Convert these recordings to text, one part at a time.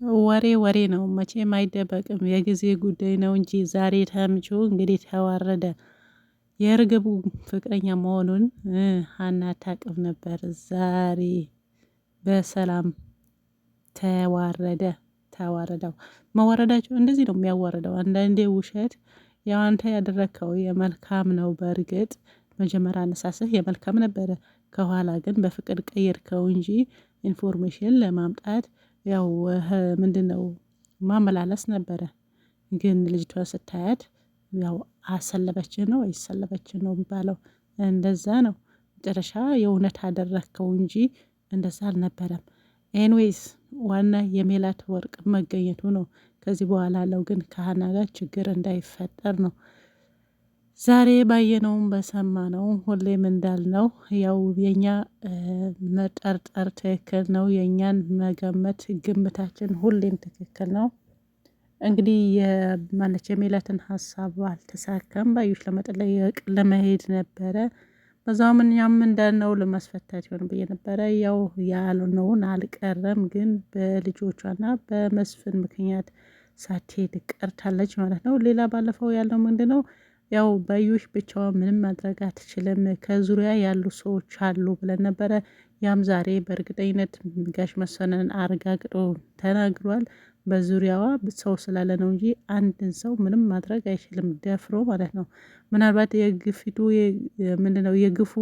ወሬ ወሬ ነው መቼም አይደበቅም የጊዜ ጉዳይ ነው እንጂ ዛሬ ተምቹ እንግዲህ ተዋረደ። የእርግቡ ፍቅረኛ መሆኑን ሀና አታውቅም ነበር። ዛሬ በሰላም ተዋረደ። ተዋረደው መዋረዳቸው እንደዚህ ነው የሚያዋርደው። አንዳንዴ ውሸት ያው አንተ ያደረግከው የመልካም ነው። በእርግጥ መጀመሪያ አነሳስህ የመልካም ነበረ። ከኋላ ግን በፍቅር ቀየርከው እንጂ ኢንፎርሜሽን ለማምጣት ያው ምንድነው ማመላለስ ነበረ። ግን ልጅቷ ስታያት ያው አሰለበችን ነው አይሰለበችን ነው የሚባለው። እንደዛ ነው። መጨረሻ የእውነት አደረግከው እንጂ እንደዛ አልነበረም። ኤንዌይስ ዋና የሜላት ወርቅ መገኘቱ ነው። ከዚህ በኋላ ያለው ግን ከሀና ጋር ችግር እንዳይፈጠር ነው። ዛሬ ባየነውም በሰማነውም ሁሌም እንዳልነው ያው የኛ መጠርጠር ትክክል ነው። የእኛን መገመት ግምታችን ሁሌም ትክክል ነው። እንግዲህ የማነች የሜላትን ሀሳብ አልተሳካም። ባዩሽ ለመጠለቅ ለመሄድ ነበረ። በዛውም እኛም እንዳልነው ለማስፈታት ይሆን ብዬ ነበረ። ያው ያልነውን አልቀረም፣ ግን በልጆቿና በመስፍን ምክንያት ሳትሄድ ቀርታለች ማለት ነው። ሌላ ባለፈው ያለው ምንድነው ያው ባዩሽ ብቻዋን ምንም ማድረግ አትችልም፣ ከዙሪያ ያሉ ሰዎች አሉ ብለን ነበረ። ያም ዛሬ በእርግጠኝነት ጋሽ መሰንን አረጋግጦ ተናግሯል። በዙሪያዋ ሰው ስላለ ነው እንጂ አንድን ሰው ምንም ማድረግ አይችልም ደፍሮ ማለት ነው። ምናልባት የግፊቱ ምንድነው የግፉ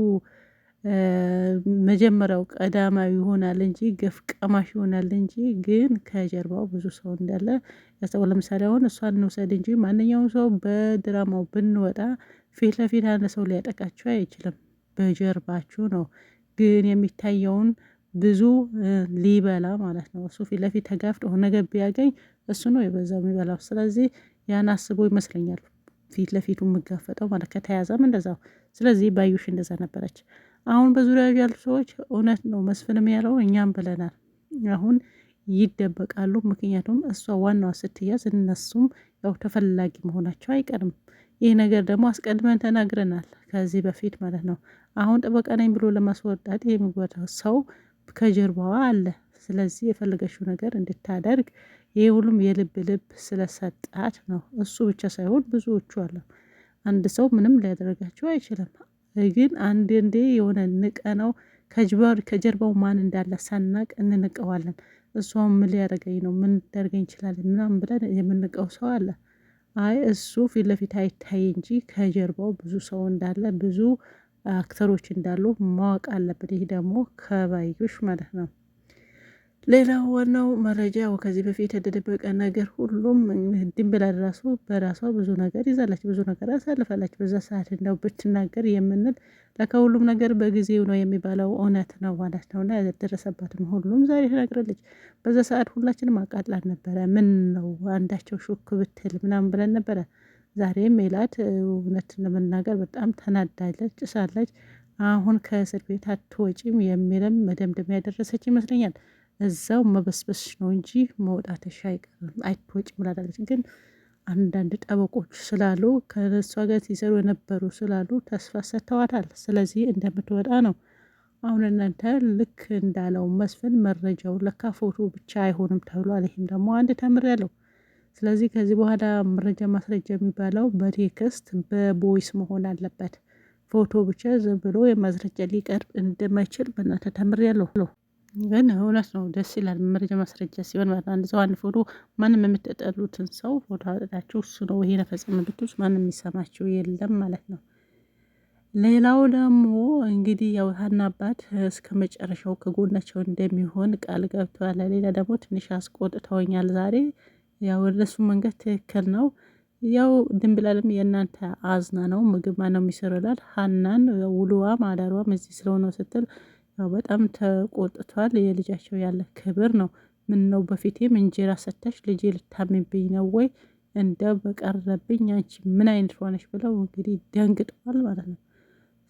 መጀመሪያው ቀዳማዊ ይሆናል እንጂ ግፍ ቀማሽ ይሆናል እንጂ ግን ከጀርባው ብዙ ሰው እንዳለ ያስታውቃል። ለምሳሌ አሁን እሷን እንውሰድ እንጂ ማንኛውም ሰው በድራማው ብንወጣ ፊት ለፊት አንድ ሰው ሊያጠቃችሁ አይችልም፣ በጀርባችሁ ነው። ግን የሚታየውን ብዙ ሊበላ ማለት ነው። እሱ ፊት ለፊት ተጋፍጦ ነገር ቢያገኝ እሱ ነው የበዛው የሚበላው። ስለዚህ ያን አስቦ ይመስለኛል ፊት ለፊቱ የምጋፈጠው ማለት ከተያዘም እንደዛው። ስለዚህ ባዩሽ እንደዛ ነበረች። አሁን በዙሪያ ያሉ ሰዎች እውነት ነው መስፍንም ያለው እኛም ብለናል። አሁን ይደበቃሉ። ምክንያቱም እሷ ዋናዋ ስትያዝ እነሱም ያው ተፈላጊ መሆናቸው አይቀርም። ይህ ነገር ደግሞ አስቀድመን ተናግረናል ከዚህ በፊት ማለት ነው። አሁን ጠበቃ ነኝ ብሎ ለማስወጣት የሚወጣው ሰው ከጀርባዋ አለ። ስለዚህ የፈለገችው ነገር እንድታደርግ ይሄ ሁሉም የልብ ልብ ስለሰጣት ነው። እሱ ብቻ ሳይሆን ብዙዎቹ አሉ። አንድ ሰው ምንም ሊያደርጋቸው አይችልም። ግን አንዳንዴ የሆነ ንቀ ነው ከጀርባው ማን እንዳለ ሳናቅ እንንቀዋለን። እሷም ምን ሊያደርገኝ ነው ምን ሊያደርገኝ ይችላል ምናምን ብለን የምንቀው ሰው አለ። አይ እሱ ፊት ለፊት አይታይ እንጂ ከጀርባው ብዙ ሰው እንዳለ ብዙ አክተሮች እንዳሉ ማወቅ አለብን። ይህ ደግሞ ከባዩሽ ማለት ነው። ሌላው ዋናው መረጃው ከዚህ በፊት የተደበቀ ነገር ሁሉም ድንብላል ራሱ በራሷ ብዙ ነገር ይዛለች፣ ብዙ ነገር አሳልፋለች። በዛ ሰዓት እንደው ብትናገር የምንል ለካ ሁሉም ነገር በጊዜው ነው የሚባለው እውነት ነው ማለት ነው። እና ያደረሰባትን ሁሉም ዛሬ ተናግራለች። በዛ ሰዓት ሁላችንም አቃጥላን ነበረ። ምን ነው አንዳቸው ሹክ ብትል ምናምን ብለን ነበረ። ዛሬም ሜላት እውነት ለመናገር በጣም ተናዳለች፣ ጭሳለች። አሁን ከእስር ቤት አትወጪም የሚልም መደምደሚያ ያደረሰች ይመስለኛል። እዛው መበስበስ ነው እንጂ መውጣትሽ አይቀርም አይትወጪም ብላለች። ግን አንዳንድ ጠበቆች ስላሉ ከእሷ ጋር ሲሰሩ የነበሩ ስላሉ ተስፋ ሰጥተዋታል። ስለዚህ እንደምትወጣ ነው። አሁን እናንተ ልክ እንዳለው መስፍን መረጃው ለካ ፎቶ ብቻ አይሆንም ተብሏል። ይህም ደግሞ አንድ ተምሬያለሁ። ስለዚህ ከዚህ በኋላ መረጃ ማስረጃ የሚባለው በቴክስት በቮይስ መሆን አለበት። ፎቶ ብቻ ዝም ብሎ የማስረጃ ሊቀርብ እንደማይችል በእናንተ ተምሬያለሁ። ግን እውነት ነው፣ ደስ ይላል። መረጃ ማስረጃ ሲሆን ማለት አንድ ሰው አንድ ፎቶ ማንም የምትጠሉትን ሰው ፎቶ አወጣችሁ እሱ ነው ይሄ ነፈጽም ብትሉት ማንም የሚሰማቸው የለም ማለት ነው። ሌላው ደግሞ እንግዲህ ያው ሀና አባት እስከ መጨረሻው ከጎናቸው እንደሚሆን ቃል ገብተዋል። ሌላ ደግሞ ትንሽ አስቆጥተውኛል ዛሬ። ያው እነሱ መንገድ ትክክል ነው። ያው ድንብላልም የእናንተ አዝና ነው ምግብ ማነው የሚሰሩላት ሀናን ውሎዋ ማዳሯም እዚህ ስለሆነ ስትል ያው በጣም ተቆጥቷል። የልጃቸው ያለ ክብር ነው። ምን ነው በፊቴም እንጀራ ሰተሽ ልጄ ልታምብኝ ነው ወይ እንደው በቀረብኝ አንቺ ምን አይነት ሆነሽ ብለው እንግዲህ ደንግጠዋል ማለት ነው።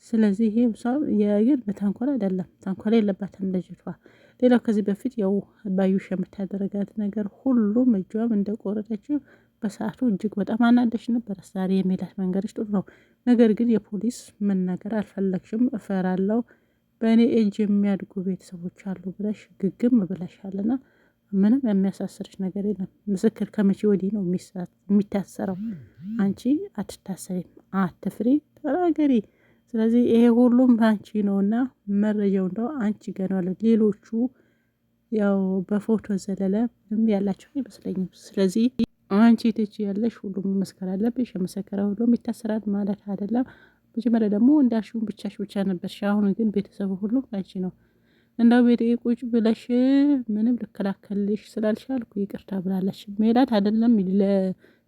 ስለዚህ ይሄ ሰው የግን በተንኮል አይደለም፣ ተንኮል የለባትም ልጅቷ። ሌላው ከዚህ በፊት ያው ባዩሽ የምታደርጋት ነገር ሁሉም እጇም እንደቆረጠችው በሰዓቱ እጅግ በጣም አናደሽ ነበር። ዛሬ የሜላት መንገድሽ ጥሩ ነው። ነገር ግን የፖሊስ ምን ነገር አልፈለግሽም፣ እፈራለሁ በእኔ እጅ የሚያድጉ ቤተሰቦች አሉ ብለሽ ግግም ብለሻልና ምንም የሚያሳስርሽ ነገር የለም። ምስክር ከመቼ ወዲህ ነው የሚታሰረው? አንቺ አትታሰሪም፣ አትፍሪ፣ ተናገሪ። ስለዚህ ይሄ ሁሉም አንቺ ነውና መረጃው እንደው አንቺ ገና ሌሎቹ ያው በፎቶ ዘለለ ምንም ያላቸው አይመስለኝም። ስለዚህ አንቺ ትችያለሽ፣ ሁሉም መመስከር አለብሽ። የመሰከረ ሁሉም ይታሰራል ማለት አይደለም። መጀመሪያ ደግሞ እንዳልሽው ብቻ ነበርሽ። አሁን ግን ቤተሰቡ ሁሉም አንቺ ነው። እንዳው ቤት ቁጭ ብለሽ ምንም ልከላከልሽ ስላልቻልኩ ይቅርታ ብላለች ሜላት። አይደለም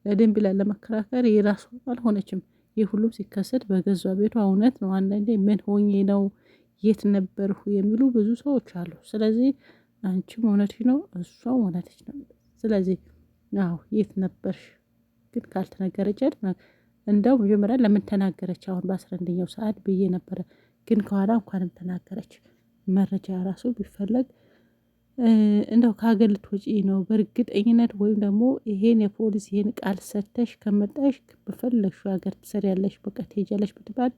ለደንብ ላይ ለመከራከር የራሱ አልሆነችም። ይህ ሁሉም ሲከሰት በገዛ ቤቷ እውነት ነው። አንዳንዴ ምን ሆኜ ነው የት ነበርሁ የሚሉ ብዙ ሰዎች አሉ። ስለዚህ አንቺም እውነትሽ ነው፣ እሷም እውነትሽ ነው። ስለዚህ አዎ የት ነበርሽ ግን ካልተነገረች እንደው መጀመሪያ ለምን ተናገረች? አሁን በ11ኛው ሰዓት ብዬ ነበረ። ግን ከኋላ እንኳንም ተናገረች። መረጃ ራሱ ቢፈለግ እንደው ከሀገር ልትወጪ ነው በእርግጠኝነት ወይም ደግሞ ይሄን የፖሊስ ይሄን ቃል ሰተሽ ከመጣሽ በፈለግሽው ሀገር ትሰሪያለሽ፣ በቃ ትሄጃለሽ ብትባል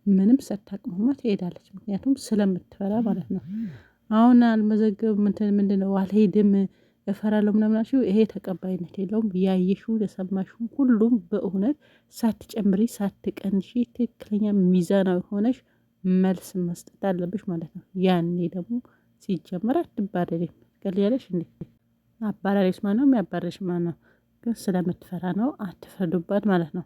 ምንም ሳታቅማማ ትሄዳለች። ምክንያቱም ስለምትፈራ ማለት ነው። አሁን አልመዘገብም ምንድነው አልሄድም እፈራለሁ ምናምን አልሽው፣ ይሄ ተቀባይነት የለውም። ያየሽው የሰማሽው ሁሉም በእውነት ሳትጨምሪ ሳትቀንሺ ትክክለኛ ሚዛናዊ ሆነሽ መልስ መስጠት አለብሽ ማለት ነው። ያኔ ደግሞ ሲጀመር አትባረሪም። ትቀልያለሽ እንዴ? አባራሪስ ማነው? የሚያባረሽ ማነው? ግን ስለምትፈራ ነው። አትፍረዱባት ማለት ነው።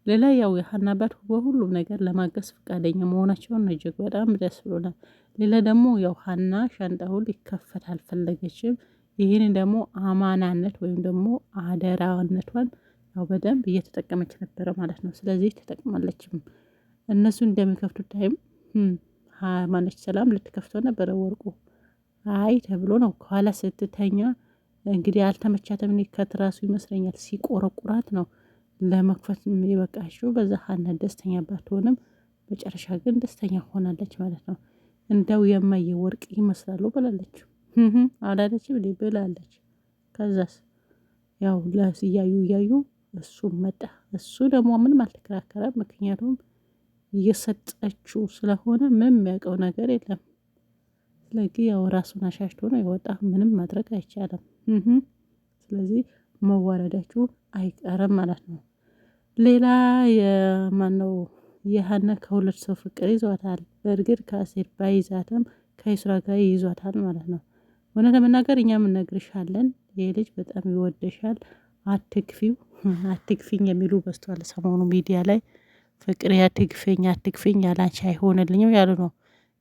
ሌላ ያው የሀና አባት በሁሉም ነገር ለማገዝ ፈቃደኛ መሆናቸውን እጅግ በጣም ደስ ብሎናል። ሌላ ደግሞ ያው ሀና ሻንጣውን ሊከፈት አልፈለገችም። ይህን ደግሞ አማናነት ወይም ደግሞ አደራነቷን ያው በደንብ እየተጠቀመች ነበረ ማለት ነው። ስለዚህ ተጠቅማለችም። እነሱ እንደሚከፍቱት ታይም ማነች ሰላም ልትከፍተው ነበረ ወርቁ አይ ተብሎ ነው ከኋላ ስትተኛ እንግዲህ አልተመቻትም። ከትራሱ ይመስለኛል ሲቆረቁራት ነው ለመክፈት የበቃችው። በዛ ሀና ደስተኛ ባትሆንም መጨረሻ ግን ደስተኛ ሆናለች ማለት ነው። እንደው የማየ ወርቅ ይመስላሉ ብላለች። አላለችም እንዴ? ብላለች። ከዛስ ያው እያዩ እሱም መጣ። እሱ ደግሞ ምንም አልተከራከረም። ምክንያቱም እየሰጠችው ስለሆነ ምንም የሚያውቀው ነገር የለም። ስለዚህ ያው ራሱን አሻሽቶ ነው የወጣ። ምንም ማድረግ አይቻልም። ስለዚህ መዋረዳችሁ አይቀርም ማለት ነው። ሌላ የማነው የሀና ከሁለት ሰው ፍቅር ይዟታል። በእርግጥ ከአሴር ባይዛትም ከይስራ ጋር ይዟታል ማለት ነው። እውነት ለመናገር እኛም እነግርሻለን፣ ይህ ልጅ በጣም ይወደሻል፣ አትግፊው፣ አትግፊኝ የሚሉ በስተዋል ሰሞኑ ሚዲያ ላይ ፍቅር አትግፊኝ ያላንቺ አይሆንልኝም ያሉ ነው።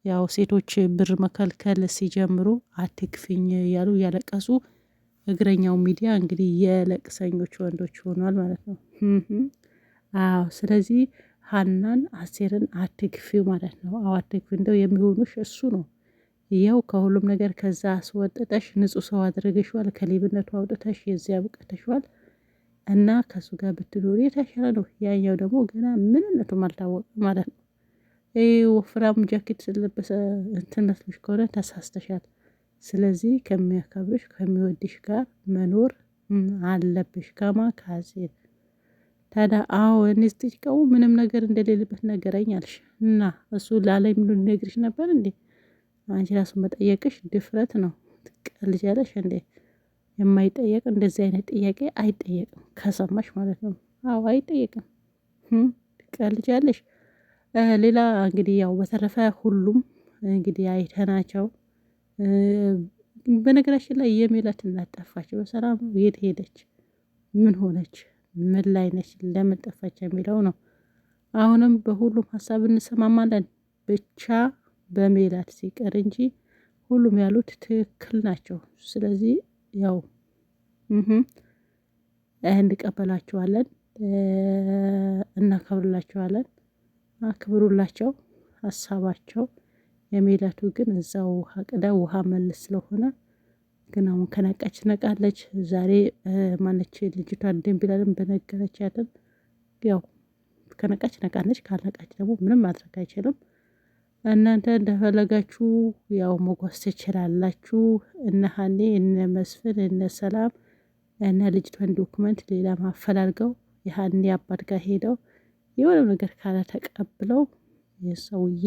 ያው ሴቶች ብር መከልከል ሲጀምሩ አትግፊኝ ያሉ እያለቀሱ እግረኛው ሚዲያ እንግዲህ የለቅሰኞች ወንዶች ሆኗል ማለት ነው። አዎ ስለዚህ ሀናን አሴርን አትግፊው ማለት ነው። አዎ አትግፊ፣ እንደው የሚሆኑሽ እሱ ነው። ያው ከሁሉም ነገር ከዛ አስወጥተሽ ንጹህ ሰው አድርገሽዋል። ከሌብነቱ አውጥተሽ የዚያ ብቀተሽዋል እና ከሱ ጋር ብትኖሪ የተሻለ ነው። ያኛው ደግሞ ገና ምንነቱም አልታወቀም ማለት ነው። ወፍራም ጃኬት ስለለበሰ እንትን መስሎሽ ከሆነ ተሳስተሻል። ስለዚህ ከሚያከብርሽ ከሚወድሽ ጋር መኖር አለብሽ። ከአሴር ታዲያ አዎ እኔ ስትጭቀው ምንም ነገር እንደሌለበት ነገረኝ አልሽ እና እሱ ላለኝ ምን ነግርሽ ነበር እንዴ? አንቺ ራሱ መጠየቅሽ ድፍረት ነው። ትቀልጃለሽ እንዴ? የማይጠየቅ እንደዚህ አይነት ጥያቄ አይጠየቅም። ከሰማሽ ማለት ነው። አዎ አይጠየቅም። ትቀልጃለሽ። ሌላ እንግዲህ ያው በተረፈ ሁሉም እንግዲህ አይተናቸው። በነገራችን ላይ የሜላት እናት ጠፋች። በሰላም የት ሄደች? ምን ሆነች? ምን ላይ ነች? ለምን ጠፋች የሚለው ነው። አሁንም በሁሉም ሀሳብ እንሰማማለን። ብቻ በሜላት ሲቀር እንጂ ሁሉም ያሉት ትክክል ናቸው። ስለዚህ ያው እንቀበላቸዋለን፣ እናከብርላቸዋለን። አክብሩላቸው ሀሳባቸው። የሜላቱ ግን እዛው ውሃ ቅዳ ውሃ መልስ ስለሆነ ግን አሁን ከነቃች ነቃለች። ዛሬ ማነች ልጅቷ ደንቢላልን በነገረቻትም ያው ከነቃች ነቃለች፣ ካልነቃች ደግሞ ምንም ማድረግ አይችልም። እናንተ እንደፈለጋችሁ ያው መጓዝ ትችላላችሁ። እነ ሀኔ እነ መስፍን እነ ሰላም እነ ልጅቷን ዶክመንት ሌላ ማፈላልገው የሀኔ አባት ጋር ሄደው የሆነ ነገር ካለ ተቀብለው የሰውዬ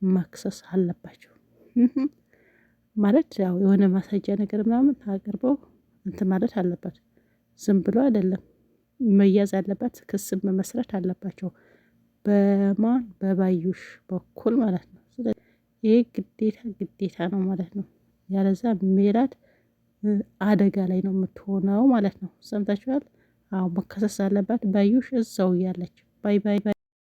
ማክሰስ አለባቸው። ማለት ያው የሆነ ማስረጃ ነገር ምናምን አቅርበው እንትን ማለት አለበት። ዝም ብሎ አይደለም መያዝ አለበት፣ ክስም መመስረት አለባቸው በማን በባዩሽ በኩል ማለት ነው። ስለዚህ ይሄ ግዴታ ነው ማለት ነው። ያለዛ ሜላት አደጋ ላይ ነው የምትሆነው ማለት ነው። ሰምታችኋል? አዎ መከሰስ አለባት ባዩሽ እዛው እያለች። ባይ ባይ ባይ